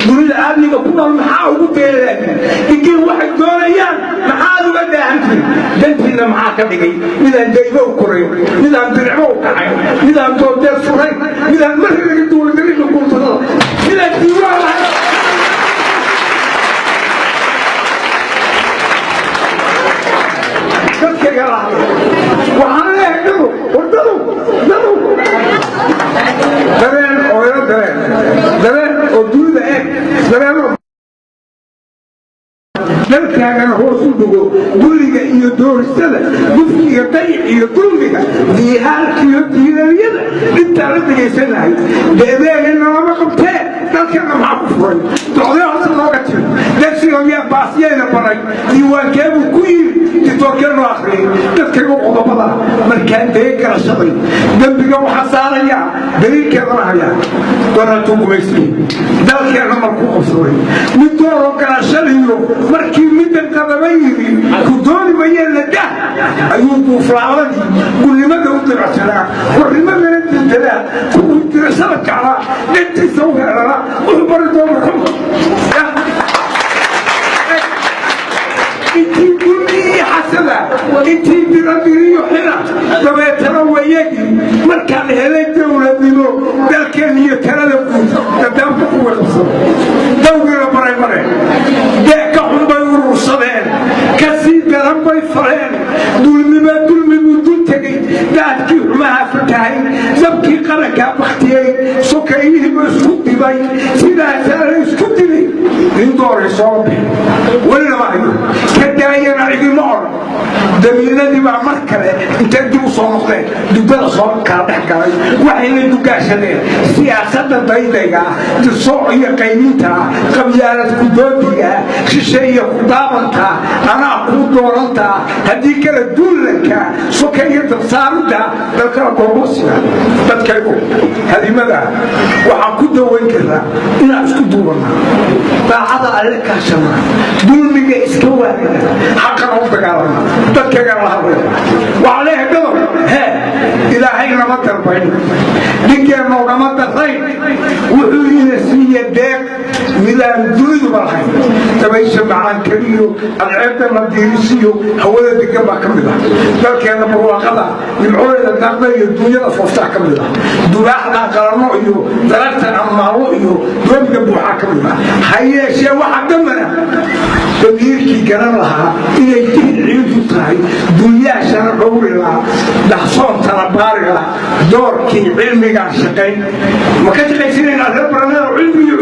دول أبني كنا محاول بيلك يمكن واحد دوليان محاول بدأنتي دنتنا معاك بيجي إذا جايبوا كوري إذا درعوا كعي إذا دول درسوري إذا مرة دول درينا كونتنا إذا ديوان كيف كجلا وأنا يهدو وردو درين أويا درين ودول ده درين dalkaagan hoos u dhigo guriga iyo doorsada gufkiga dayic iyo dulmiga diihaalkiyo diilaryada intaa la degaysanahay deedeegana lama qabtee dalkana maxaa ku furay docdee hoose looga tiro degsiga miyaa baasyeena baray diiwaankeebuu ku yiri ditoorkee loo akhriyay dadkaga qodobada markaan dee garashaday dembiga waxaa saarayaa daliilkeedana hayaa doonaatuu gumaysiye dalkeena markuu qabsaday mid dooroo garashadiyo markii midda qadabayni ku dooni bayeen dah ayuu buuflaaladii gullimada u diracsanaa warrimadana dintada ku dirasada kacla intiisa u heerana wuxuu bari doona xum intii gulmii xasada intii dirabiriyo xina dabeetana wayagii markaan helay dowladnimo dalkeen iyo talada guud dadaamka ku waqabsada dawgina baray mare deeka xunbay urursadeen kasii daran bay fareen dulmigu dul tegay daadkii xumaha fatahay dabkii qarankaa baktiyey sokeeyihiiba isku dibay sidaasaana isku dilay in dooray soo bixi welina ma hayo ka daayana cidima odhan damiinadii baa mar kale intay dib u soo noqdeen dubbada soo kala dhex galay waxayna dugaashadeen siyaasadda daydayga dirsooc iyo qayminta qabyaalad ku doodiga shisheeye ku daabanka anaa kuu dooranta haddii kala duulanka sokeeye dabsaaridda dalkala goobosiga dadkaygu hadimada waxaan ku dawayn karaa inaan isku duubanaa daacada alle kaashana dulmiga iska waagana xaqana u dagaalana dadkayga la hadlaya waxaa leeyahay gadob ilaahay nama darbayn ninkeen noogama darrayn wuxuu ina siiye deeq midaan duniduba lahayn dabaysha macaan keliyo adceebta la diirisiyo hawada degan baa ka mid ah dalkeena barwaaqada nimcooyada daaqda iyo duunyada fooftaa ka mid ah dubaaxda qalanno iyo daragta ammaalo iyo doomiga buuxaa ka mid ah ha yeeshee waxa dambana damiirkii garan lahaa inay diin ciidu tahay dunyaashana dhowri lahaa daxsoontana baari lahaa doorkii cilmigaan shaqayn ma ka shaqaysanayna reer baranada cilmi iyo